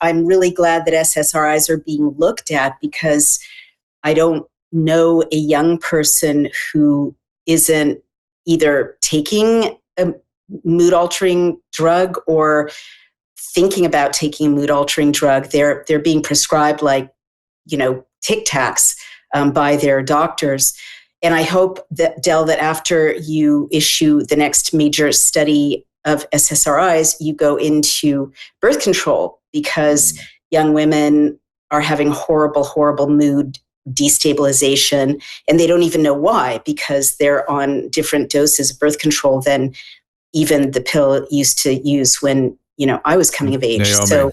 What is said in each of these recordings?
I'm really glad that SSRIs are being looked at, because I don't know a young person who isn't either taking a mood-altering drug or thinking about taking a mood-altering drug. They're being prescribed like, Tic Tacs by their doctors. And I hope that, Del, that after you issue the next major study of SSRIs, you go into birth control, because young women are having horrible, horrible mood destabilization, and they don't even know why, because they're on different doses of birth control than even the pill used to use when, I was coming of age. Naomi. So,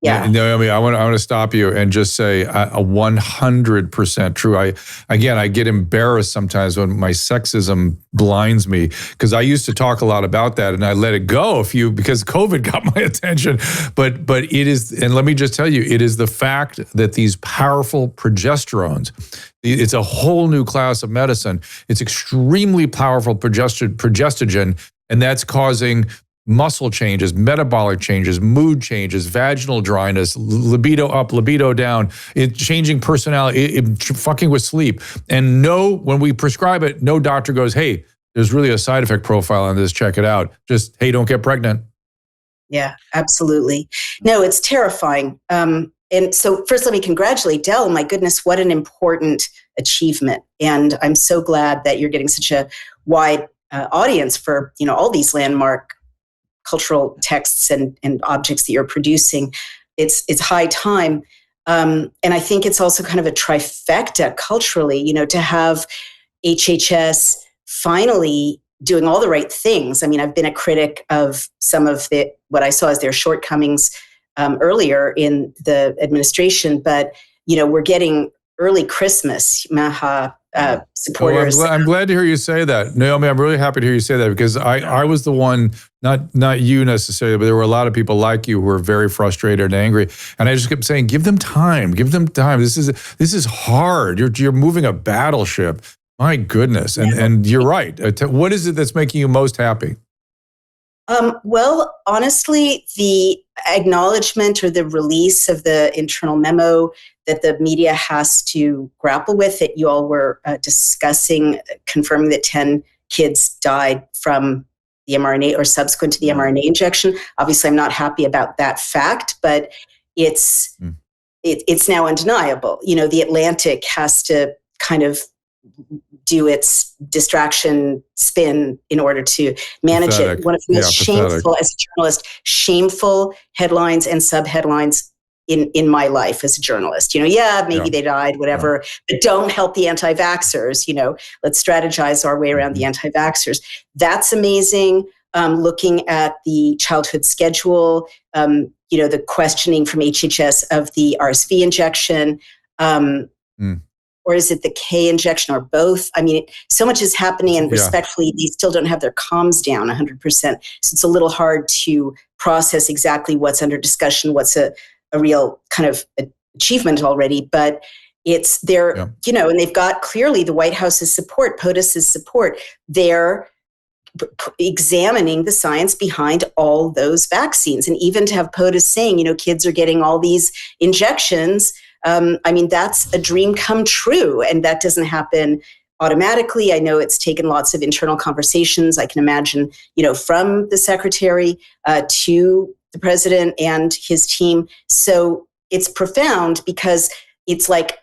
yeah. Naomi, I want to stop you and just say a 100% true. I get embarrassed sometimes when my sexism blinds me, because I used to talk a lot about that and I let it go because COVID got my attention. But it is, and let me just tell you, it is the fact that these powerful progesterones, it's a whole new class of medicine. It's extremely powerful progestogen, and that's causing muscle changes, metabolic changes, mood changes, vaginal dryness, libido up, libido down, changing personality, fucking with sleep. And when we prescribe it, no doctor goes, hey, there's really a side effect profile on this, check it out. Just, hey, don't get pregnant. Yeah, absolutely. No, it's terrifying. And so first, let me congratulate Del. My goodness, what an important achievement. And I'm so glad that you're getting such a wide audience for, all these landmark cultural texts and objects that you're producing. It's high time. And I think it's also kind of a trifecta culturally, to have HHS finally doing all the right things. I mean, I've been a critic of some of what I saw as their shortcomings earlier in the administration, but, we're getting early Christmas, Maha, supporters. I'm glad to hear you say that, Naomi. I'm really happy to hear you say that, because I was the one, not you necessarily, but there were a lot of people like you who were very frustrated and angry, and I just kept saying, give them time. This is hard. You're moving a battleship. My goodness, and you're right. What is it that's making you most happy? Well, honestly, the acknowledgement or the release of the internal memo that the media has to grapple with, that you all were discussing, confirming that 10 kids died from the mRNA or subsequent to the mRNA injection. Obviously, I'm not happy about that fact, but it's now undeniable. The Atlantic has to kind of do its distraction spin in order to manage pathetic. It. One of the most shameful, as a journalist, shameful headlines and subheadlines in my life as a journalist. Maybe they died, whatever, but don't help the anti-vaxxers. Let's strategize our way around the anti-vaxxers. That's amazing. Looking at the childhood schedule, the questioning from HHS of the RSV injection, or is it the K injection, or both? I mean, so much is happening, and respectfully, they still don't have their comms down 100%. So it's a little hard to process exactly what's under discussion, what's a real kind of achievement already. But it's there, and they've got clearly the White House's support, POTUS's support. They're examining the science behind all those vaccines. And even to have POTUS saying, kids are getting all these injections, that's a dream come true, and that doesn't happen automatically. I know it's taken lots of internal conversations. I can imagine, from the secretary to the president and his team. So it's profound, because it's like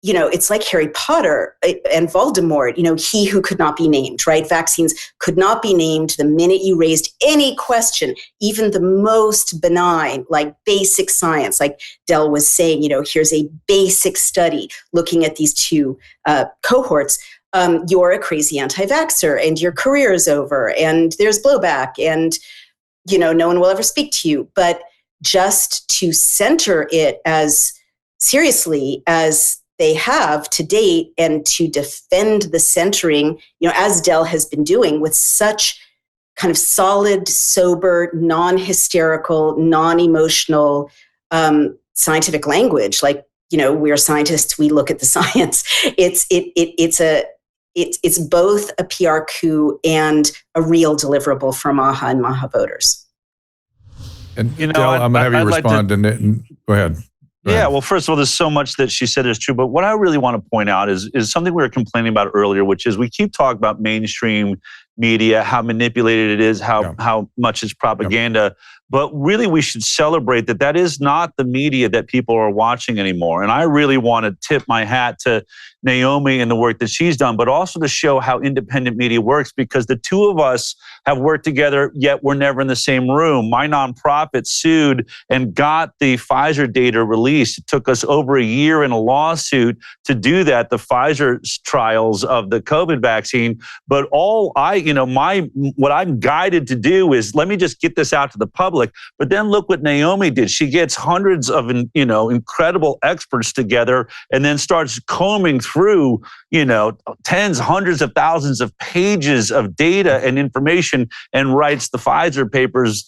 Harry Potter and Voldemort, he who could not be named, right? Vaccines could not be named the minute you raised any question, even the most benign, like basic science, like Del was saying, here's a basic study looking at these two cohorts. You're a crazy anti-vaxxer and your career is over and there's blowback and, no one will ever speak to you. But just to center it as seriously as they have to date, and to defend the centering, as Del has been doing with such kind of solid, sober, non-hysterical, non-emotional scientific language. Like, we're scientists, we look at the science. It's both a PR coup and a real deliverable for Maha and Maha voters. And Del, I'm going to have you respond. Go ahead. Yeah, well, first of all, there's so much that she said is true. But what I really want to point out is something we were complaining about earlier, which is we keep talking about mainstream media, how manipulated it is, how much it's propaganda. But really, we should celebrate that is not the media that people are watching anymore. And I really want to tip my hat to Naomi and the work that she's done, but also to show how independent media works, because the two of us have worked together, yet we're never in the same room. My nonprofit sued and got the Pfizer data released. It took us over a year in a lawsuit to do that, the Pfizer trials of the COVID vaccine. But what I'm guided to do is, let me just get this out to the public. But then look what Naomi did. She gets hundreds of, incredible experts together and then starts combing through, tens, hundreds of thousands of pages of data and information and writes the Pfizer papers,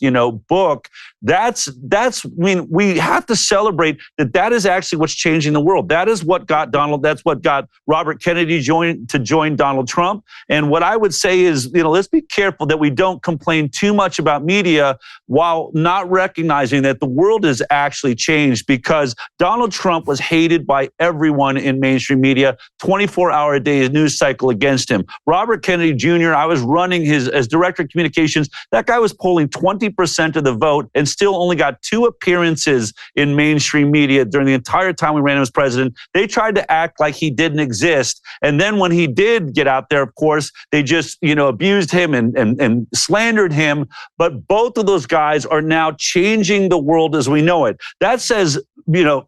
book. We have to celebrate that is actually what's changing the world. That is what got that's what got Robert Kennedy to join Donald Trump. And what I would say is, let's be careful that we don't complain too much about media while not recognizing that the world has actually changed, because Donald Trump was hated by everyone in mainstream media, 24-hour-a-day news cycle against him. Robert Kennedy Jr., I was running as director of communications. That guy was polling 20% of the vote and still only got 2 appearances in mainstream media during the entire time we ran him as president. They tried to act like he didn't exist. And then when he did get out there, of course, they just, abused him and slandered him. But both of those guys are now changing the world as we know it. That says,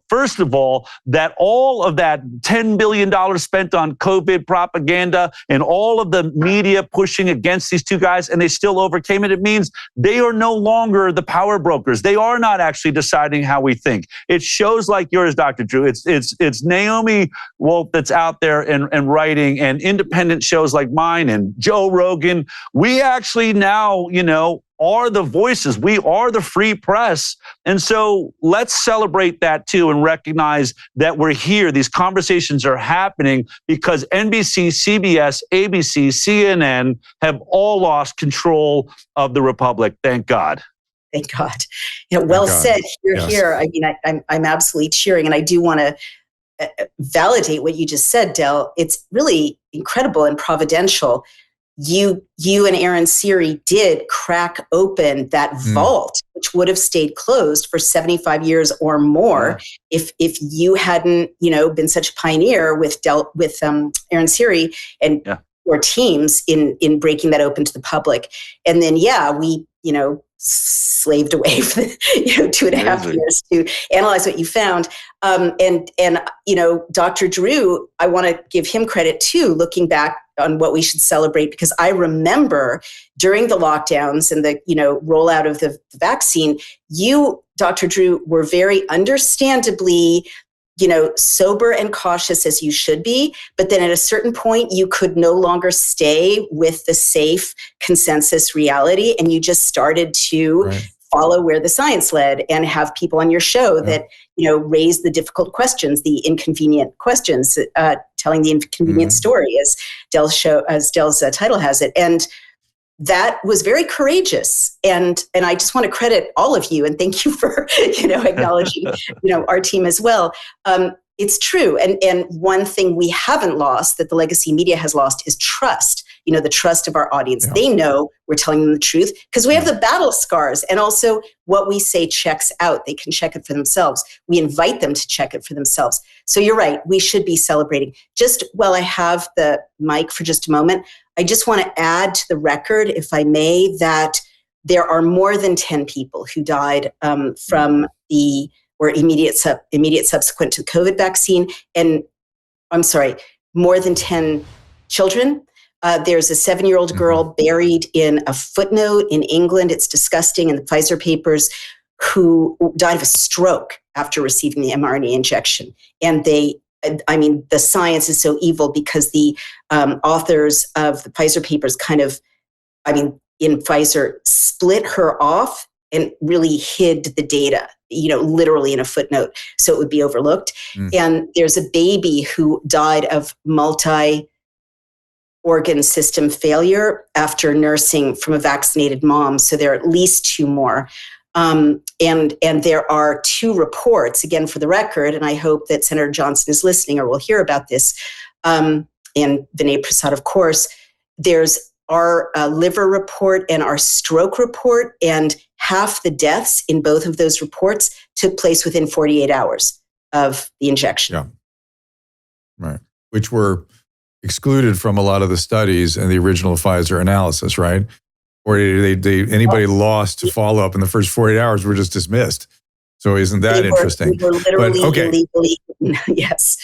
first of all, that all of that $10 billion spent on COVID propaganda and all of the media pushing against these two guys, and they still overcame it. It means they are no longer the power brokers. They are not actually deciding how we think. It's shows like yours, Dr. Drew. It's Naomi Wolf that's out there and writing, and independent shows like mine and Joe Rogan. We actually now, are the voices. We are the free press. And so let's celebrate that too and recognize that we're here. These conversations are happening because NBC, CBS, ABC, CNN have all lost control of the Republic. Thank God. Thank God. Well said. Here. I mean, I'm absolutely cheering. And I do want to validate what you just said, Del. It's really incredible and providential. You and Aaron Siri did crack open that vault, which would have stayed closed for 75 years or more if you hadn't, been such a pioneer with Aaron Siri and your teams in breaking that open to the public. And then, we, slaved away for 2.5 years to analyze what you found. And Dr. Drew, I want to give him credit too, looking back on what we should celebrate, because I remember during the lockdowns and the, rollout of the vaccine, you, Dr. Drew, were very understandably sober and cautious, as you should be. But then at a certain point, you could no longer stay with the safe consensus reality. And you just started to follow where the science led and have people on your show that, raise the difficult questions, the inconvenient questions, telling the inconvenient story, as Del's title has it. And that was very courageous. And I just want to credit all of you and thank you for, acknowledging, our team as well. It's true. And one thing we haven't lost that the legacy media has lost is trust, the trust of our audience. Yeah. They know we're telling them the truth because we have the battle scars, and also what we say checks out. They can check it for themselves. We invite them to check it for themselves. So you're right. We should be celebrating. Just while I have the mic for just a moment, I just want to add to the record, if I may, that there are more than 10 people who died from immediate subsequent to the COVID vaccine. And I'm sorry, more than 10 children. There's a 7-year-old girl buried in a footnote in England. It's disgusting, in the Pfizer papers, who died of a stroke after receiving the mRNA injection. And the science is so evil because the authors of the Pfizer papers in Pfizer split her off and really hid the data, literally in a footnote, so it would be overlooked. And there's a baby who died of multi-organ system failure after nursing from a vaccinated mom. So there are at least 2 more. And there are 2 reports, again, for the record, and I hope that Senator Johnson is listening or will hear about this, and Vinay Prasad, of course. There's our liver report and our stroke report, and half the deaths in both of those reports took place within 48 hours of the injection. Yeah. Right. Which were excluded from a lot of the studies in the original Pfizer analysis, right? Or anybody lost to follow-up in the first 48 hours were just dismissed. So isn't that interesting? They were literally illegally. Yes.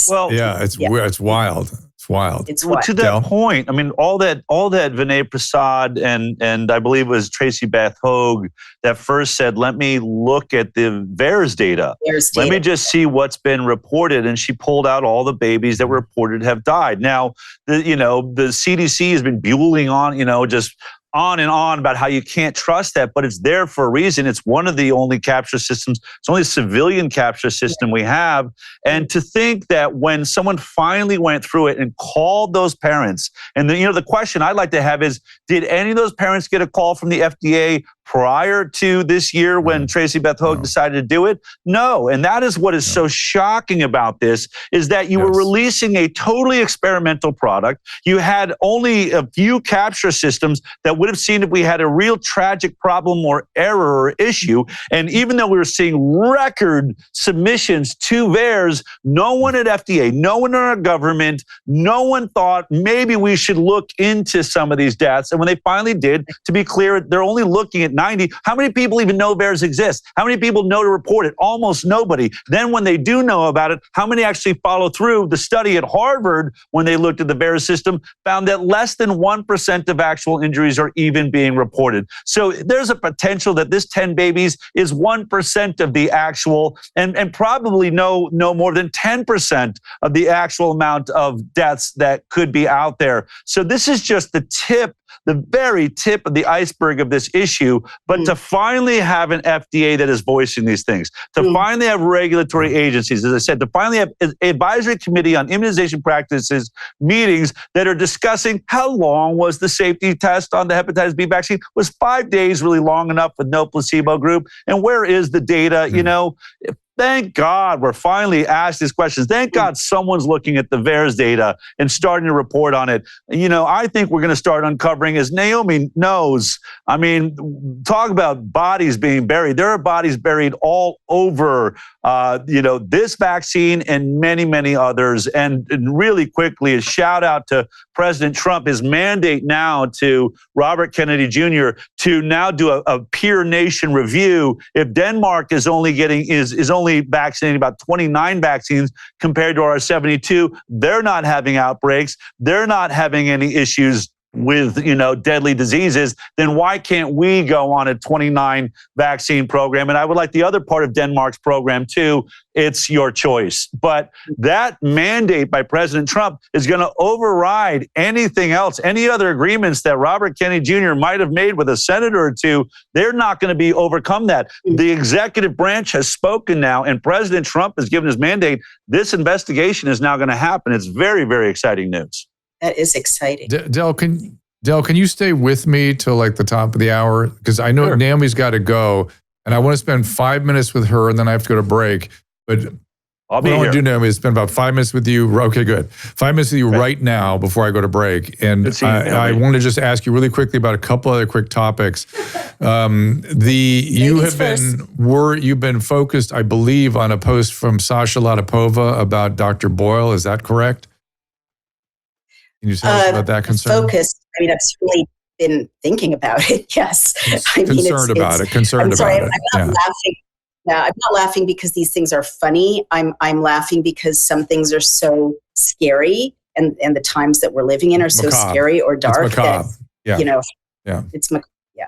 Well, yeah, it's wild. It's wild. It's wild. To that point, I mean, all that Vinay Prasad and I believe it was Tracy Beth Hogue that first said, let me look at the VAERS data. Let me just see what's been reported. And she pulled out all the babies that were reported have died. Now, the CDC has been buelling on, just on and on about how you can't trust that, but it's there for a reason. It's one of the only capture systems. It's only a civilian capture system we have. And to think that when someone finally went through it and called those parents, and the question I'd like to have is, did any of those parents get a call from the FDA prior to this year when Tracy Beth Hogue decided to do it? No. And that is what is so shocking about this, is that you were releasing a totally experimental product. You had only a few capture systems that would have seen if we had a real tragic problem or error or issue. And even though we were seeing record submissions to VAERS, no one at FDA, no one in our government, no one thought maybe we should look into some of these deaths. And when they finally did, to be clear, they're only looking at 90. How many people even know VAERS exists? How many people know to report it? Almost nobody. Then when they do know about it, how many actually follow through? The study at Harvard, when they looked at the VAERS system, found that less than 1% of actual injuries are even being reported. So there's a potential that this 10 babies is 1% of the actual, and probably no more than 10% of the actual amount of deaths that could be out there. So this is just the very tip of the iceberg of this issue. But to finally have an FDA that is voicing these things, to finally have regulatory agencies, as I said, to finally have an advisory committee on immunization practices meetings that are discussing how long was the safety test on the hepatitis B vaccine. Was 5 days really long enough with no placebo group? And where is the data? Thank God we're finally asked these questions. Thank God someone's looking at the VAERS data and starting to report on it. I think we're going to start uncovering, as Naomi knows, I mean, talk about bodies being buried. There are bodies buried all over, this vaccine and many, many others. And really quickly, a shout out to President Trump, his mandate now to Robert Kennedy Jr. to now do a peer nation review. If Denmark is only vaccinating about 29 vaccines compared to our 72, they're not having outbreaks. They're not having any issues with, deadly diseases, then why can't we go on a 29 vaccine program? And I would like the other part of Denmark's program too. It's your choice. But that mandate by President Trump is going to override anything else, any other agreements that Robert Kennedy Jr. might have made with a senator or two. They're not going to be overcome that. The executive branch has spoken now, and President Trump has given his mandate. This investigation is now going to happen. It's very, very exciting news. That is exciting. Del, can you stay with me till like the top of the hour? Because I know Naomi's got to go, and I want to spend 5 minutes with her, and then I have to go to break. But I'll be here. What I want to do, Naomi, is spend about 5 minutes with you. Okay, good. 5 minutes with you right now before I go to break. And I want to just ask you really quickly about a couple other quick topics. You've been focused, I believe, on a post from Sasha Latipova about Dr. Boyle. Is that correct? Can you tell us about that concern? Focused. I mean, I've certainly been thinking about it. Yes. Concerned about it. I'm not laughing. Yeah, I'm not laughing because these things are funny. I'm laughing because some things are so scary, and the times that we're living in are so scary or dark. It's macabre. It's macabre. Yeah.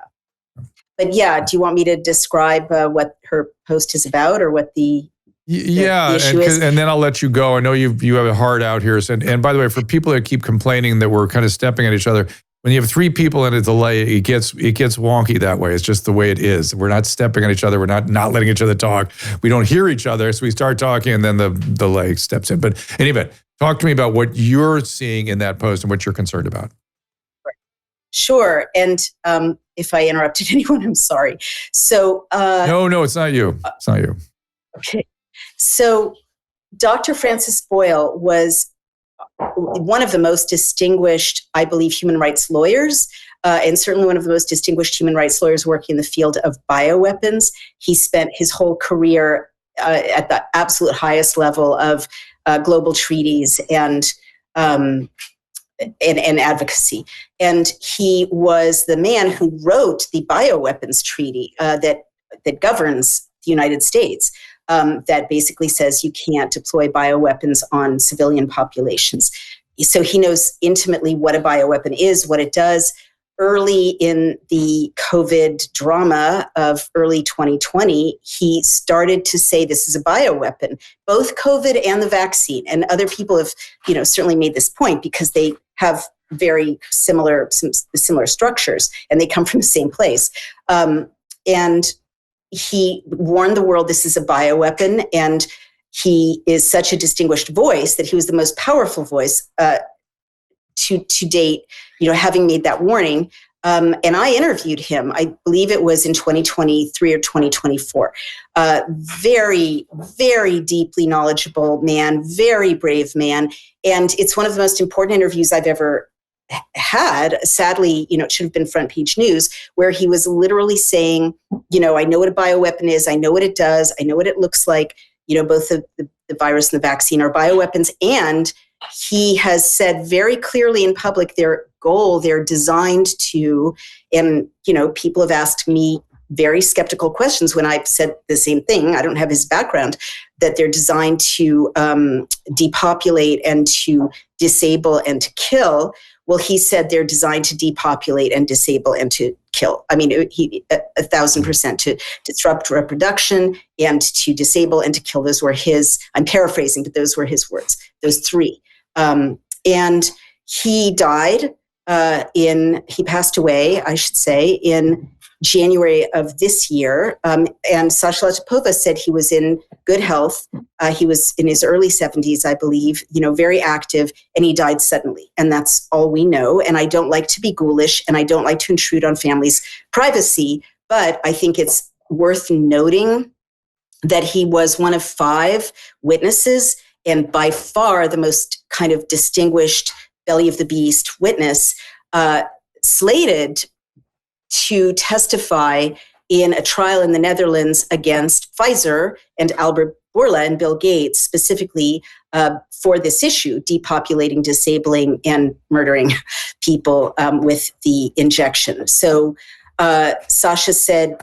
But do you want me to describe what her post is about, or what the issue is? And then I'll let you go. I know you have a heart out here. And by the way, for people that keep complaining that we're kind of stepping at each other, when you have three people in a delay, it gets wonky that way. It's just the way it is. We're not stepping on each other. We're not letting each other talk. We don't hear each other, so we start talking, and then the delay steps in. But anyway, talk to me about what you're seeing in that post and what you're concerned about. Sure. And if I interrupted anyone, I'm sorry. So no, it's not you. It's not you. Okay. So Dr. Francis Boyle was one of the most distinguished, I believe, human rights lawyers, and certainly one of the most distinguished human rights lawyers working in the field of bioweapons. He spent his whole career at the absolute highest level of global treaties and advocacy. And he was the man who wrote the bioweapons treaty that governs the United States, that basically says you can't deploy bioweapons on civilian populations. So he knows intimately what a bioweapon is, what it does. Early in the COVID drama of early 2020, he started to say this is a bioweapon, both COVID and the vaccine. And other people have, certainly made this point because they have very similar structures and they come from the same place. And he warned the world this is a bioweapon, and he is such a distinguished voice that he was the most powerful voice to date, having made that warning. And I interviewed him, I believe it was in 2023 or 2024. Very, very deeply knowledgeable man, very brave man. And it's one of the most important interviews I've ever had. Sadly, it should have been front page news, where he was literally saying, I know what a bioweapon is. I know what it does. I know what it looks like. Both the virus and the vaccine are bioweapons. And he has said very clearly in public their goal, they're designed to, and, people have asked me very skeptical questions when I've said the same thing. I don't have his background, that they're designed to depopulate and to disable and to kill. Well, he said they're designed to depopulate and disable and to kill. I mean, 1,000% to disrupt reproduction and to disable and to kill. Those were his, I'm paraphrasing, but those were his words, those three. And he died he passed away, I should say, in January of this year. And Sasha Latipova said he was in good health. He was in his early 70s, I believe, very active, and he died suddenly. And that's all we know. And I don't like to be ghoulish, and I don't like to intrude on families' privacy, but I think it's worth noting that he was one of 5 witnesses, and by far the most kind of distinguished belly of the beast witness, slated to testify in a trial in the Netherlands against Pfizer and Albert Bourla and Bill Gates, specifically for this issue, depopulating, disabling, and murdering people with the injection. So Sasha said,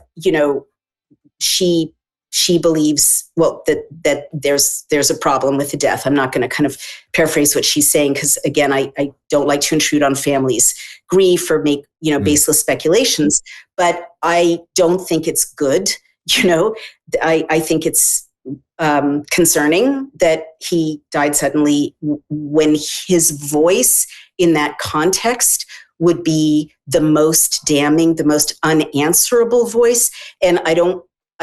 she believes, that there's a problem with the death. I'm not going to kind of paraphrase what she's saying, because again, I don't like to intrude on families' grief or make, baseless speculations, but I don't think it's good. I think it's concerning that he died suddenly when his voice in that context would be the most damning, the most unanswerable voice. And I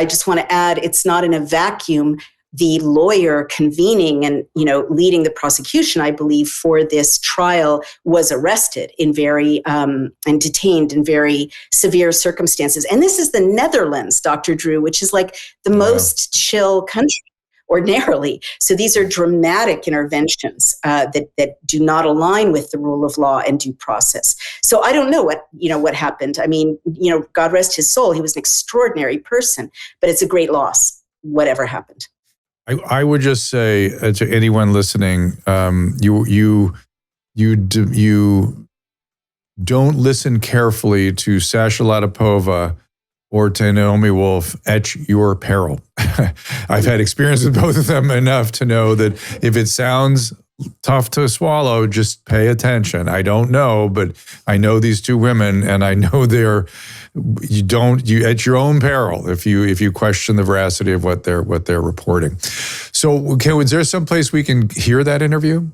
just want to add, it's not in a vacuum. The lawyer convening and, leading the prosecution, I believe, for this trial was arrested in and detained in very severe circumstances. And this is the Netherlands, Dr. Drew, which is like the most chill country ordinarily. So these are dramatic interventions that do not align with the rule of law and due process. So I don't know what happened. I mean, God rest his soul. He was an extraordinary person, but it's a great loss, whatever happened. I would just say to anyone listening, you don't listen carefully to Sasha Latipova or to Naomi Wolf at your peril. I've had experience with both of them enough to know that if it sounds tough to swallow, just pay attention. I don't know, but I know these 2 women, and I know you at your own peril if you question the veracity of what they're reporting. So, is there some place we can hear that interview?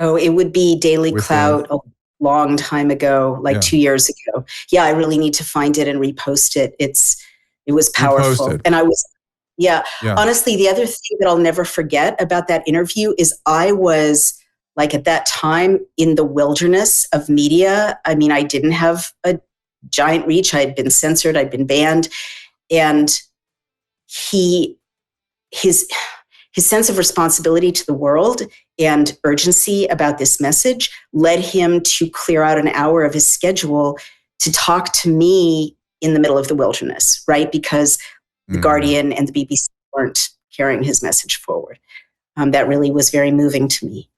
Oh, it would be Daily Clout a long time ago, 2 years ago. Yeah, I really need to find it and repost it. It was powerful. Repost it. And I was, honestly, the other thing that I'll never forget about that interview is I was like at that time in the wilderness of media. I mean, I didn't have a giant reach. I had been censored. I'd been banned. And his sense of responsibility to the world and urgency about this message led him to clear out an hour of his schedule to talk to me in the middle of the wilderness, right? Because the Guardian and the BBC weren't carrying his message forward. That really was very moving to me.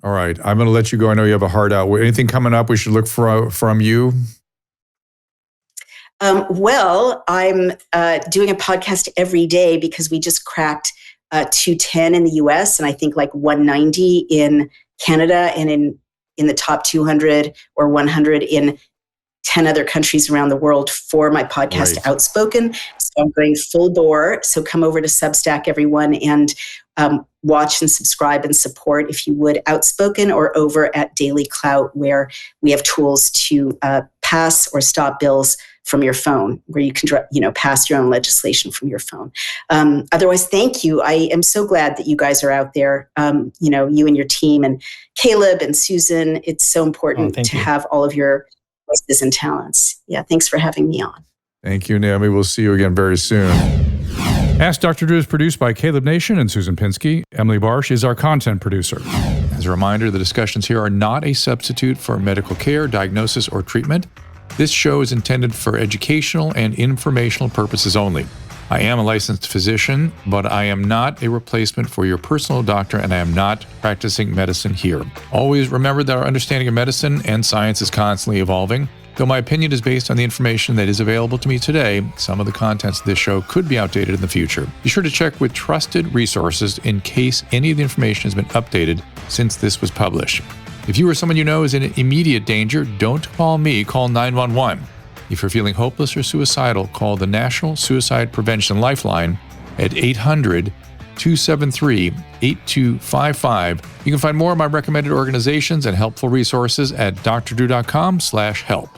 All right. I'm going to let you go. I know you have a heart out. Anything coming up we should look for from you? Well, I'm doing a podcast every day because we just cracked 210 in the US and I think like 190 in Canada and in the top 200 or 100 in 10 other countries around the world for my podcast, Right. Outspoken. So I'm going full bore. So come over to Substack, everyone, and watch and subscribe and support, if you would, Outspoken, or over at Daily Clout, where we have tools to pass or stop bills from your phone, where you can, pass your own legislation from your phone. Otherwise, thank you. I am so glad that you guys are out there, you and your team, and Caleb and Susan. It's so important to have all of your voices and talents. Yeah, thanks for having me on. Thank you, Naomi. We'll see you again very soon. Ask Dr. Drew is produced by Caleb Nation and Susan Pinsky. Emily Barsh is our content producer. As a reminder, the discussions here are not a substitute for medical care, diagnosis, or treatment. This show is intended for educational and informational purposes only. I am a licensed physician, but I am not a replacement for your personal doctor, and I am not practicing medicine here. Always remember that our understanding of medicine and science is constantly evolving. Though my opinion is based on the information that is available to me today, some of the contents of this show could be outdated in the future. Be sure to check with trusted resources in case any of the information has been updated since this was published. If you or someone you know is in immediate danger, don't call me, call 911. If you're feeling hopeless or suicidal, call the National Suicide Prevention Lifeline at 800-273-8255. You can find more of my recommended organizations and helpful resources at drdrew.com/help.